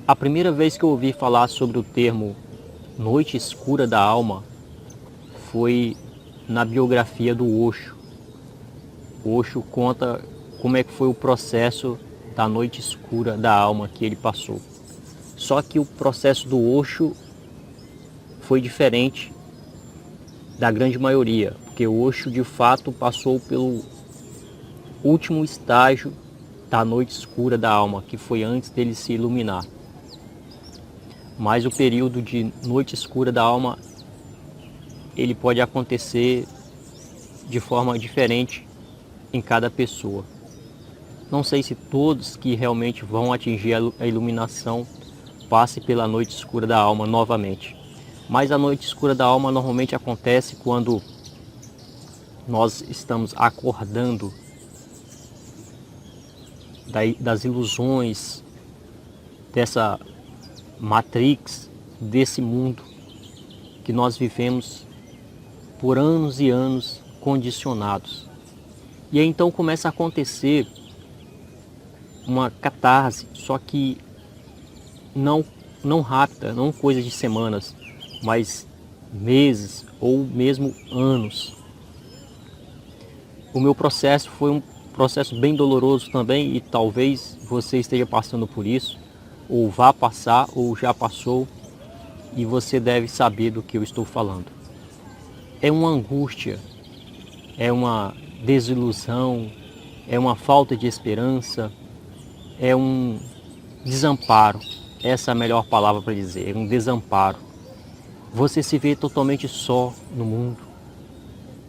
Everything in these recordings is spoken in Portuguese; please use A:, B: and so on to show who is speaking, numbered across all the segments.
A: A primeira vez que eu ouvi falar sobre o termo noite escura da alma foi na biografia do Osho. O Osho conta como é que foi o processo da noite escura da alma que ele passou. Só que o processo do Osho foi diferente da grande maioria, porque o Osho de fato passou pelo último estágio da noite escura da alma, que foi antes dele se iluminar. Mas o período de noite escura da alma, ele pode acontecer de forma diferente em cada pessoa. Não sei se todos que realmente vão atingir a iluminação passem pela noite escura da alma novamente. Mas a noite escura da alma normalmente acontece quando nós estamos acordando das ilusões dessa Matrix, desse mundo que nós vivemos por anos e anos condicionados. E aí então começa a acontecer uma catarse, só que não rápida, não coisa de semanas, mas meses ou mesmo anos. O meu processo foi um processo bem doloroso também, e talvez você esteja passando por isso, ou vá passar, ou já passou, e você deve saber do que eu estou falando. É uma angústia, é uma desilusão, é uma falta de esperança, é um desamparo. Essa é a melhor palavra para dizer, é um desamparo. Você se vê totalmente só no mundo.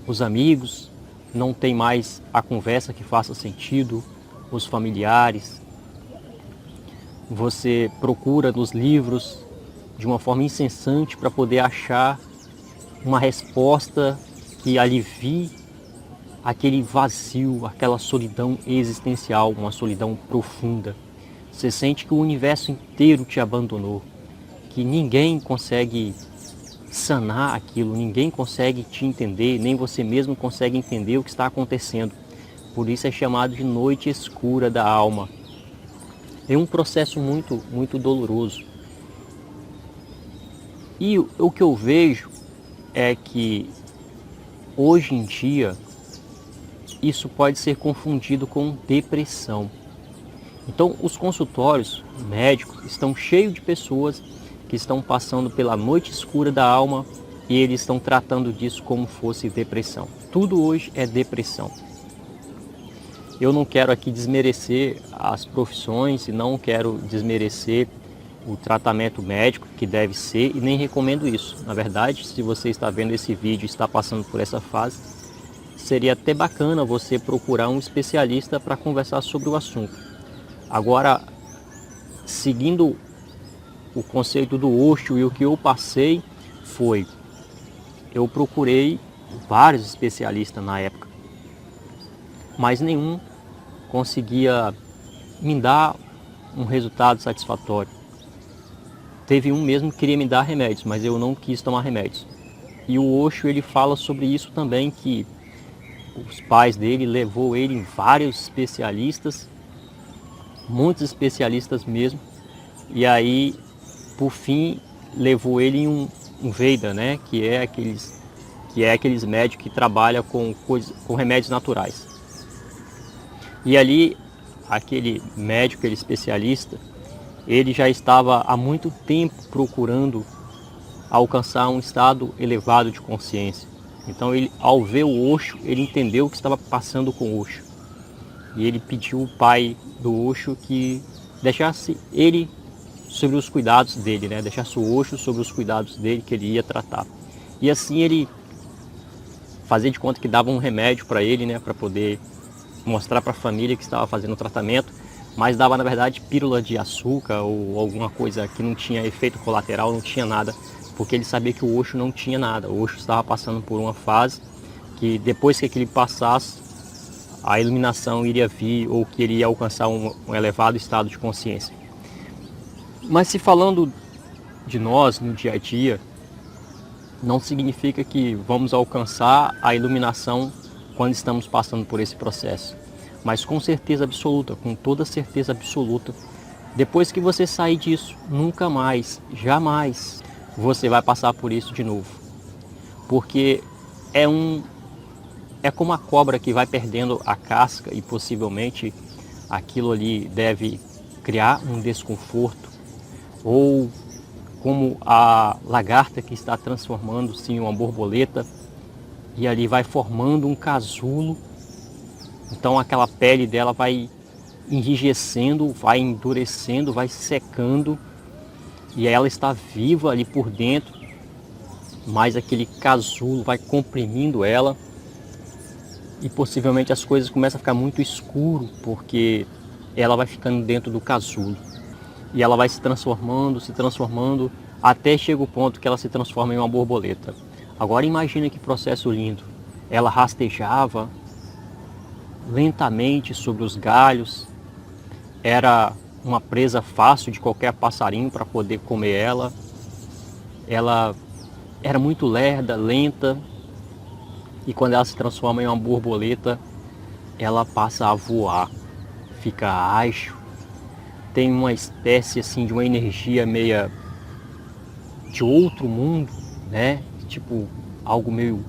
A: Os amigos não tem mais a conversa que faça sentido, os familiares. Você procura nos livros de uma forma incessante para poder achar uma resposta que alivie aquele vazio, aquela solidão existencial, uma solidão profunda. Você sente que o universo inteiro te abandonou, que ninguém consegue sanar aquilo, ninguém consegue te entender, nem você mesmo consegue entender o que está acontecendo. Por isso é chamado de noite escura da alma. É um processo muito doloroso. E o que eu vejo é que hoje em dia isso pode ser confundido com depressão. Então os consultórios médicos estão cheios de pessoas que estão passando pela noite escura da alma e eles estão tratando disso como fosse depressão. Tudo hoje é depressão. Eu não quero aqui desmerecer as profissões e não quero desmerecer o tratamento médico que deve ser, e nem recomendo isso. Na verdade, se você está vendo esse vídeo e está passando por essa fase, seria até bacana você procurar um especialista para conversar sobre o assunto. Agora, seguindo o conceito do Osho, e o que eu passei foi, eu procurei vários especialistas na época, mas nenhum conseguia me dar um resultado satisfatório. Teve um mesmo que queria me dar remédios, mas eu não quis tomar remédios. E o Osho, ele fala sobre isso também, que os pais dele levou ele em vários especialistas, muitos especialistas mesmo, e aí, por fim, levou ele em um Veda, né? que é aqueles médicos que trabalham com remédios naturais. E ali, aquele médico, aquele especialista, ele já estava há muito tempo procurando alcançar um estado elevado de consciência. Então, ele, ao ver o Osho, ele entendeu o que estava passando com o Osho. E ele pediu ao pai do Osho que deixasse ele sobre os cuidados dele, né? Deixasse o Osho sobre os cuidados dele, que ele ia tratar. E assim ele fazia de conta que dava um remédio para ele, né? Para poder mostrar para a família que estava fazendo o tratamento, mas dava na verdade pílula de açúcar ou alguma coisa que não tinha efeito colateral, não tinha nada, porque ele sabia que o Osho não tinha nada. O Osho estava passando por uma fase que depois que ele passasse, a iluminação iria vir, ou que ele ia alcançar um elevado estado de consciência. Mas se falando de nós no dia a dia, não significa que vamos alcançar a iluminação quando estamos passando por esse processo. Mas com certeza absoluta, com toda certeza absoluta, Depois que você sair disso, nunca mais, jamais, você vai passar por isso de novo. Porque é como a cobra que vai perdendo a casca e possivelmente aquilo ali deve criar um desconforto, ou como a lagarta que está transformando-se em uma borboleta e ali vai formando um casulo. Então aquela pele dela vai enrijecendo, vai endurecendo, vai secando e ela está viva ali por dentro, mas aquele casulo vai comprimindo ela e possivelmente as coisas começam a ficar muito escuro porque ela vai ficando dentro do casulo e ela vai se transformando até chega o ponto que ela se transforma em uma borboleta. Agora imagine que processo lindo. Ela rastejava lentamente sobre os galhos, era uma presa fácil de qualquer passarinho para poder comer ela. Ela era muito lerda, lenta, e quando ela se transforma em uma borboleta, ela passa a voar, fica ágil, tem uma espécie assim de uma energia meia de outro mundo, né? Tipo algo meio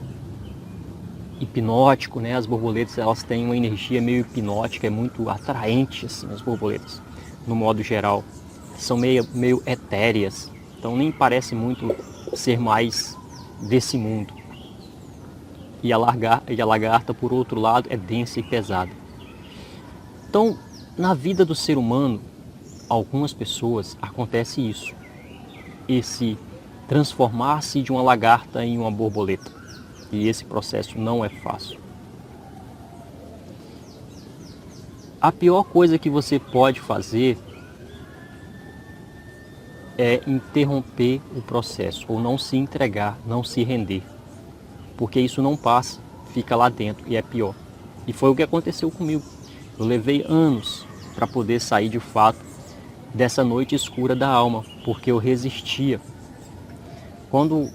A: hipnótico, né? As borboletas, elas têm uma energia meio hipnótica, é muito atraente assim as borboletas, no modo geral. São meio etéreas, então nem parece muito ser mais desse mundo. E a lagarta, por outro lado, é densa e pesada. Então, na vida do ser humano, algumas pessoas acontece isso. Esse transformar-se de uma lagarta em uma borboleta. E esse processo não é fácil. A pior coisa que você pode fazer é interromper o processo, ou não se entregar, não se render. Porque isso não passa, fica lá dentro e é pior. E foi o que aconteceu comigo. Eu levei anos para poder sair de fato dessa noite escura da alma, porque eu resistia. Quando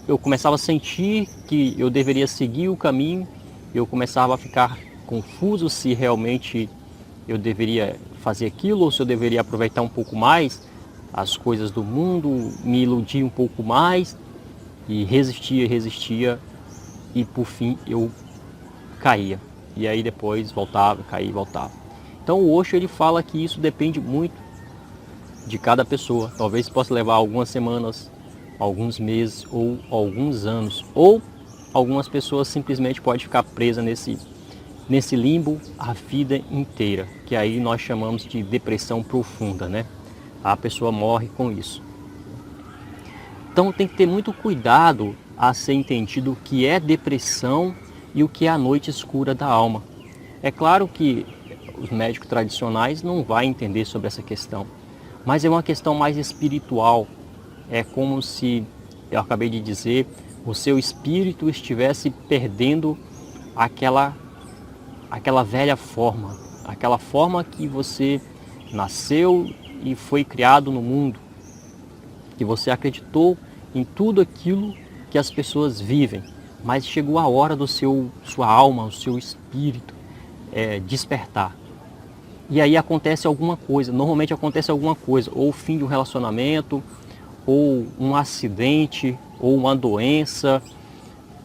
A: eu começava a sentir que eu deveria seguir o caminho, eu começava a ficar confuso se realmente eu deveria fazer aquilo ou se eu deveria aproveitar um pouco mais as coisas do mundo, me iludir um pouco mais, e resistia e por fim eu caía. E aí depois voltava, caía e voltava. Então o Osho ele fala que isso depende muito de cada pessoa. Talvez possa levar algumas semanas, alguns meses ou alguns anos. Ou algumas pessoas simplesmente podem ficar presas nesse limbo a vida inteira, que aí nós chamamos de depressão profunda, né? A pessoa morre com isso. Então tem que ter muito cuidado a ser entendido o que é depressão e o que é a noite escura da alma. É claro que os médicos tradicionais não vão entender sobre essa questão, mas é uma questão mais espiritual. É como se, eu acabei de dizer, o seu espírito estivesse perdendo aquela velha forma, aquela forma que você nasceu e foi criado no mundo, que você acreditou em tudo aquilo que as pessoas vivem, mas chegou a hora do sua alma, o seu espírito despertar. E aí acontece alguma coisa, normalmente acontece alguma coisa, ou o fim de um relacionamento, ou um acidente, ou uma doença,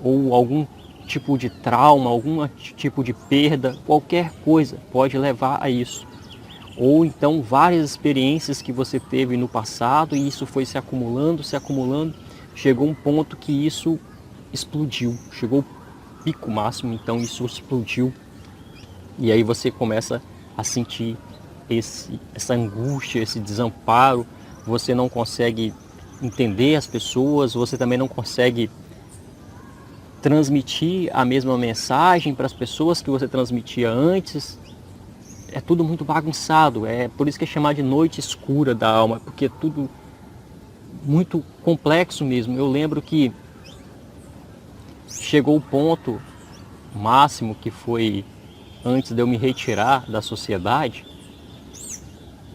A: ou algum tipo de trauma, algum tipo de perda, qualquer coisa pode levar a isso. Ou então várias experiências que você teve no passado e isso foi se acumulando, chegou um ponto que isso explodiu, chegou ao pico máximo, então isso explodiu. E aí você começa a sentir essa angústia, esse desamparo, você não consegue entender as pessoas, você também não consegue transmitir a mesma mensagem para as pessoas que você transmitia antes. É tudo muito bagunçado, é por isso que é chamado de noite escura da alma, porque é tudo muito complexo mesmo. Eu lembro que chegou o ponto máximo, que foi antes de eu me retirar da sociedade,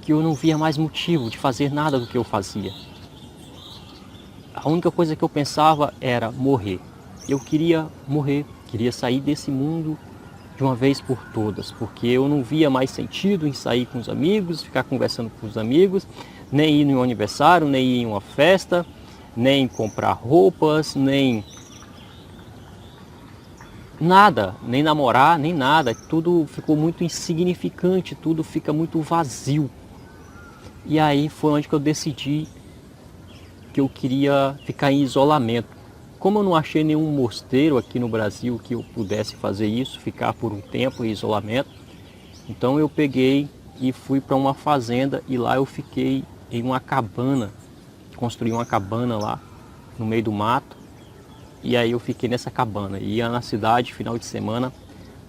A: que eu não via mais motivo de fazer nada do que eu fazia. A única coisa que eu pensava era morrer. Eu queria morrer, queria sair desse mundo de uma vez por todas, porque eu não via mais sentido em sair com os amigos, ficar conversando com os amigos, nem ir em um aniversário, nem ir em uma festa, nem comprar roupas, nem nada, nem namorar, nem nada. Tudo ficou muito insignificante, tudo fica muito vazio. E aí foi onde que eu decidi que eu queria ficar em isolamento. Como eu não achei nenhum mosteiro aqui no Brasil que eu pudesse fazer isso, ficar por um tempo em isolamento, então eu peguei e fui para uma fazenda e lá eu fiquei em uma cabana, construí uma cabana lá no meio do mato, e aí eu fiquei nessa cabana, ia na cidade final de semana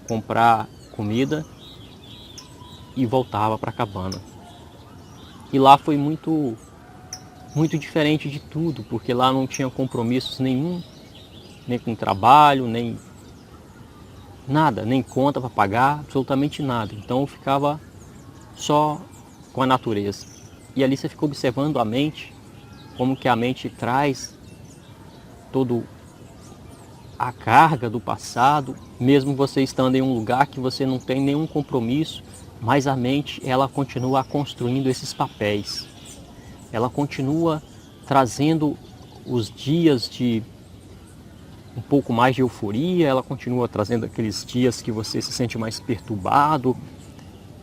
A: comprar comida e voltava para a cabana. E lá foi muito diferente de tudo, porque lá não tinha compromissos nenhum, nem com trabalho, nem nada, nem conta para pagar, absolutamente nada. Então eu ficava só com a natureza. E ali você fica observando a mente, como que a mente traz toda a carga do passado, mesmo você estando em um lugar que você não tem nenhum compromisso, mas a mente ela continua construindo esses papéis. Ela continua trazendo os dias de um pouco mais de euforia, ela continua trazendo aqueles dias que você se sente mais perturbado,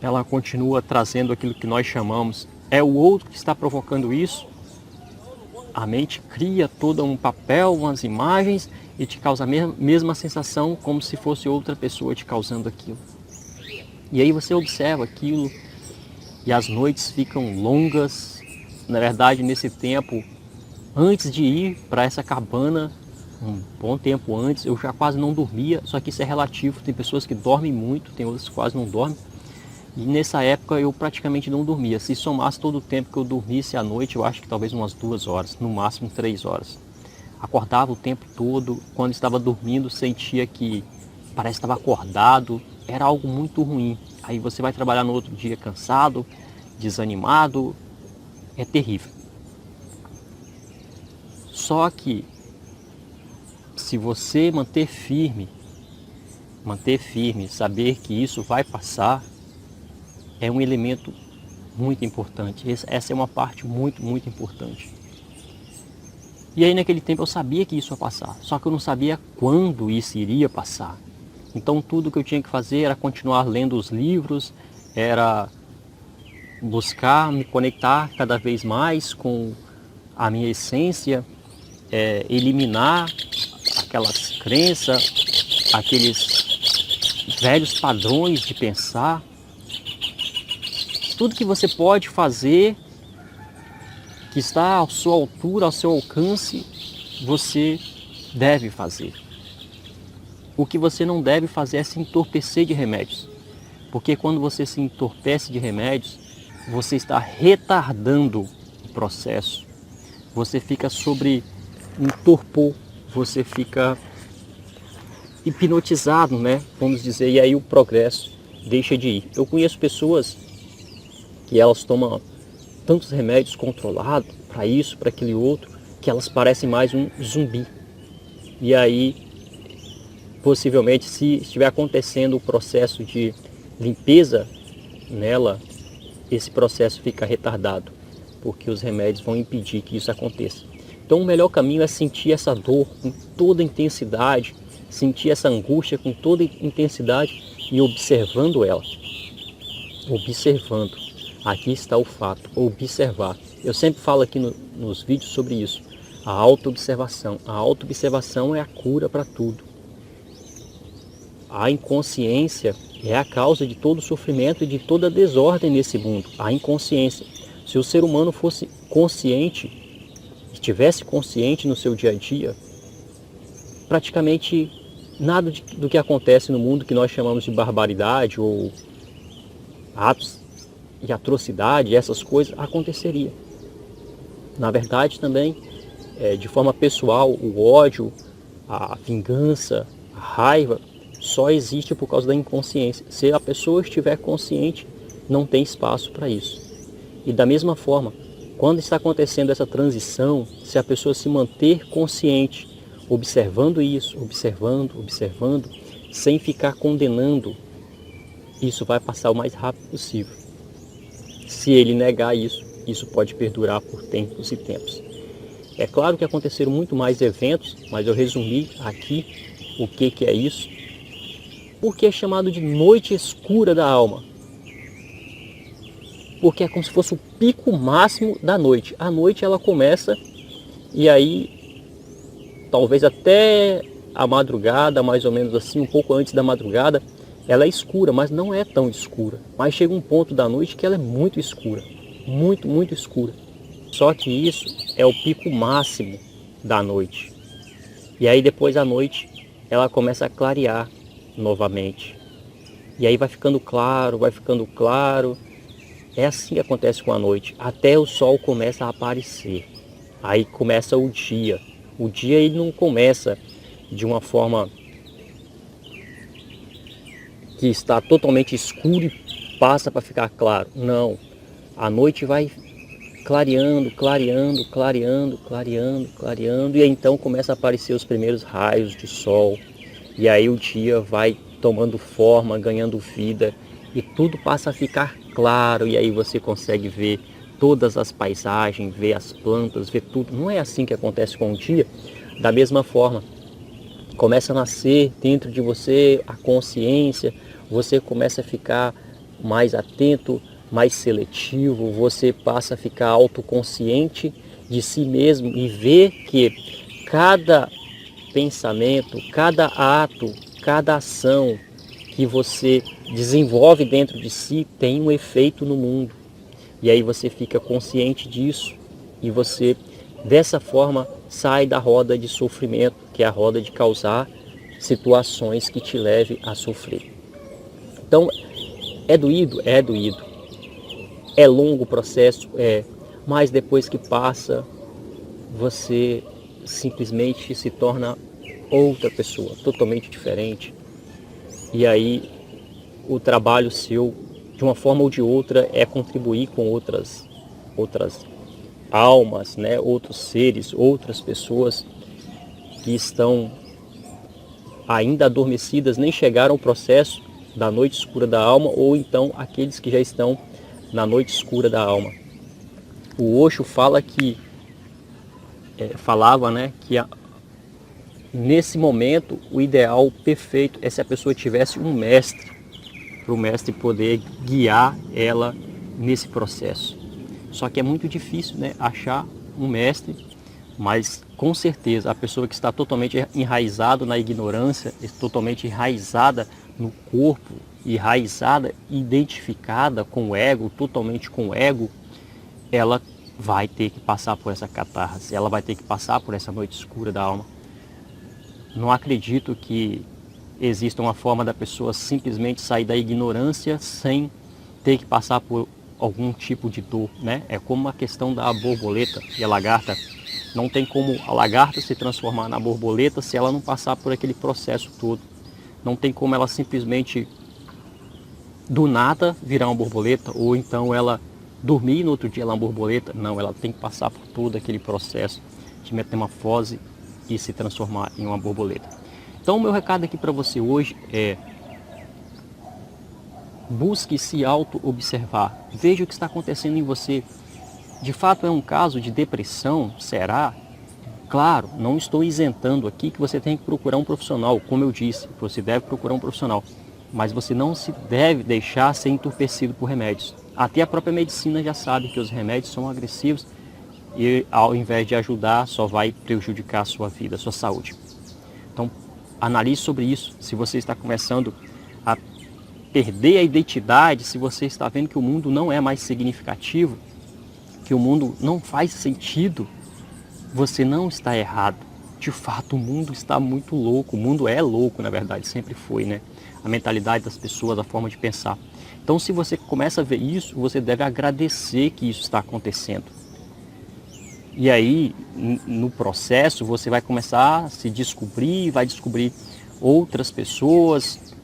A: ela continua trazendo aquilo que nós chamamos, é o outro que está provocando isso. A mente cria todo um papel, umas imagens e te causa a mesma sensação como se fosse outra pessoa te causando aquilo. E aí você observa aquilo e as noites ficam longas. Na verdade, nesse tempo, antes de ir para essa cabana, um bom tempo antes, eu já quase não dormia, só que isso é relativo, tem pessoas que dormem muito, tem outras que quase não dormem. E nessa época eu praticamente não dormia. Se somasse todo o tempo que eu dormisse à noite, eu acho que talvez umas 2 horas, no máximo 3 horas. Acordava o tempo todo, quando estava dormindo sentia que parece que estava acordado, era algo muito ruim. Aí você vai trabalhar no outro dia cansado, desanimado, é terrível. Só que se você manter firme, saber que isso vai passar, é um elemento muito importante. Essa é uma parte muito importante. E aí naquele tempo eu sabia que isso ia passar, só que eu não sabia quando isso iria passar. Então tudo que eu tinha que fazer era continuar lendo os livros, era buscar me conectar cada vez mais com a minha essência, eliminar aquelas crenças, aqueles velhos padrões de pensar. Tudo que você pode fazer, que está à sua altura, ao seu alcance, você deve fazer. O que você não deve fazer é se entorpecer de remédios. Porque quando você se entorpece de remédios, você está retardando o processo. Você fica sobre um torpor, você fica hipnotizado, né? Vamos dizer, e aí o progresso deixa de ir. Eu conheço pessoas que elas tomam tantos remédios controlados para isso, para aquele outro, que elas parecem mais um zumbi. E aí, possivelmente, se estiver acontecendo o processo de limpeza nela, esse processo fica retardado, porque os remédios vão impedir que isso aconteça. Então o melhor caminho é sentir essa dor com toda intensidade, sentir essa angústia com toda intensidade e observando ela. Observando. Aqui está o fato, observar. Eu sempre falo aqui nos vídeos sobre isso. A autoobservação. A autoobservação é a cura para tudo. A inconsciência é a causa de todo sofrimento e de toda desordem nesse mundo. A inconsciência. Se o ser humano fosse consciente, estivesse consciente no seu dia a dia, praticamente nada do que acontece no mundo que nós chamamos de barbaridade ou atos de atrocidade, essas coisas, aconteceria. Na verdade também, de forma pessoal, o ódio, a vingança, a raiva, só existe por causa da inconsciência. Se a pessoa estiver consciente, não tem espaço para isso. E da mesma forma, quando está acontecendo essa transição, se a pessoa se manter consciente, observando isso, observando, sem ficar condenando, isso vai passar o mais rápido possível. Se ele negar isso, isso pode perdurar por tempos e tempos. É claro que aconteceram muito mais eventos, mas eu resumi aqui o que é isso. Porque é chamado de noite escura da alma. Porque é como se fosse o pico máximo da noite. A noite ela começa e aí, talvez até a madrugada, mais ou menos assim, um pouco antes da madrugada, ela é escura, mas não é tão escura. Mas chega um ponto da noite que ela é muito escura. Muito, muito escura. Só que isso é o pico máximo da noite. E aí depois à noite ela começa a clarear novamente. E aí vai ficando claro, vai ficando claro. É assim que acontece com a noite, até o sol começa a aparecer. Aí começa o dia. O dia ele não começa de uma forma que está totalmente escuro e passa para ficar claro. Não, a noite vai clareando, clareando, clareando, clareando, clareando, e aí então começa a aparecer os primeiros raios de sol. E aí o dia vai tomando forma, ganhando vida, e tudo passa a ficar claro, e aí você consegue ver todas as paisagens, ver as plantas, ver tudo. Não é assim que acontece com o dia? Da mesma forma, começa a nascer dentro de você a consciência, você começa a ficar mais atento, mais seletivo, você passa a ficar autoconsciente de si mesmo e ver que cada pensamento, cada ato, cada ação que você desenvolve dentro de si tem um efeito no mundo. E aí você fica consciente disso e você, dessa forma, sai da roda de sofrimento, que é a roda de causar situações que te levem a sofrer. Então, é doído? É doído. É longo o processo? É. Mas depois que passa, você simplesmente se torna outra pessoa, totalmente diferente. E aí o trabalho seu, de uma forma ou de outra, é contribuir com outras almas, né? Outros seres, outras pessoas que estão ainda adormecidas, nem chegaram ao processo da noite escura da alma, ou então aqueles que já estão na noite escura da alma. O Osho fala que falava, né, que nesse momento o ideal perfeito é se a pessoa tivesse um mestre, para o mestre poder guiar ela nesse processo. Só que é muito difícil, né, achar um mestre, mas com certeza a pessoa que está totalmente enraizada na ignorância, totalmente enraizada no corpo, enraizada, identificada com o ego, totalmente com o ego, ela vai ter que passar por essa catarse, ela vai ter que passar por essa noite escura da alma. Não acredito que exista uma forma da pessoa simplesmente sair da ignorância sem ter que passar por algum tipo de dor, né? É como a questão da borboleta e a lagarta. Não tem como a lagarta se transformar na borboleta se ela não passar por aquele processo todo. Não tem como ela simplesmente do nada virar uma borboleta, ou então ela dormir e no outro dia ela é uma borboleta. Não, ela tem que passar por todo aquele processo de metamorfose e se transformar em uma borboleta. Então o meu recado aqui para você hoje é: busque se auto-observar, veja o que está acontecendo em você. De fato é um caso de depressão? Será? Claro, não estou isentando aqui que você tem que procurar um profissional, como eu disse, você deve procurar um profissional, mas você não se deve deixar ser entorpecido por remédios. Até a própria medicina já sabe que os remédios são agressivos e ao invés de ajudar, só vai prejudicar a sua vida, a sua saúde. Então, analise sobre isso. Se você está começando a perder a identidade, se você está vendo que o mundo não é mais significativo, que o mundo não faz sentido, você não está errado. De fato, o mundo está muito louco. O mundo é louco, na verdade, sempre foi, né? A mentalidade das pessoas, a forma de pensar. Então, se você começa a ver isso, você deve agradecer que isso está acontecendo. E aí, no processo, você vai começar a se descobrir, vai descobrir outras pessoas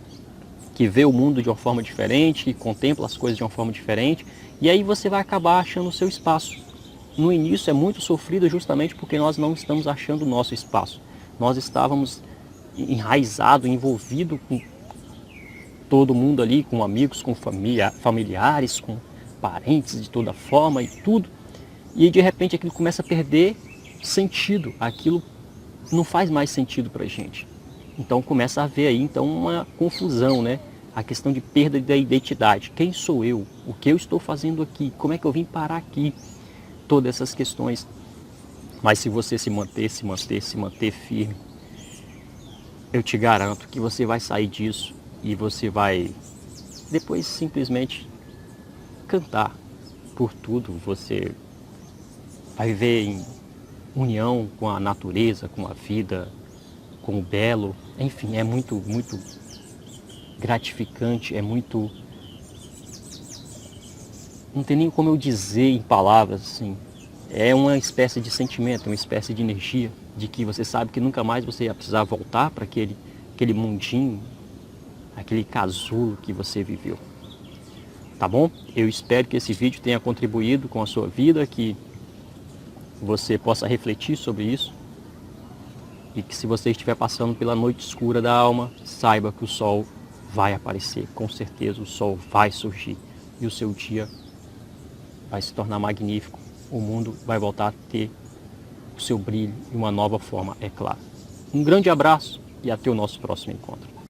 A: que vê o mundo de uma forma diferente, que contempla as coisas de uma forma diferente, e aí você vai acabar achando o seu espaço. No início é muito sofrido justamente porque nós não estamos achando o nosso espaço. Nós estávamos enraizado, envolvido com todo mundo ali, com amigos, com familiares, com parentes de toda forma e tudo. E de repente aquilo começa a perder sentido, aquilo não faz mais sentido para a gente. Então começa a haver aí então uma confusão, né? A questão de perda da identidade. Quem sou eu? O que eu estou fazendo aqui? Como é que eu vim parar aqui? Todas essas questões. Mas se você se manter firme, eu te garanto que você vai sair disso e você vai depois simplesmente cantar por tudo. Você vai viver em união com a natureza, com a vida, com o belo. Enfim, é muito, muito gratificante, é muito... Não tem nem como eu dizer em palavras, assim. É uma espécie de sentimento, uma espécie de energia, de que você sabe que nunca mais você ia precisar voltar para aquele mundinho, aquele casulo que você viveu. Tá bom? Eu espero que esse vídeo tenha contribuído com a sua vida, que você possa refletir sobre isso. E que se você estiver passando pela noite escura da alma, saiba que o sol vai aparecer, com certeza o sol vai surgir. E o seu dia vai se tornar magnífico. O mundo vai voltar a ter o seu brilho e uma nova forma, é claro. Um grande abraço e até o nosso próximo encontro.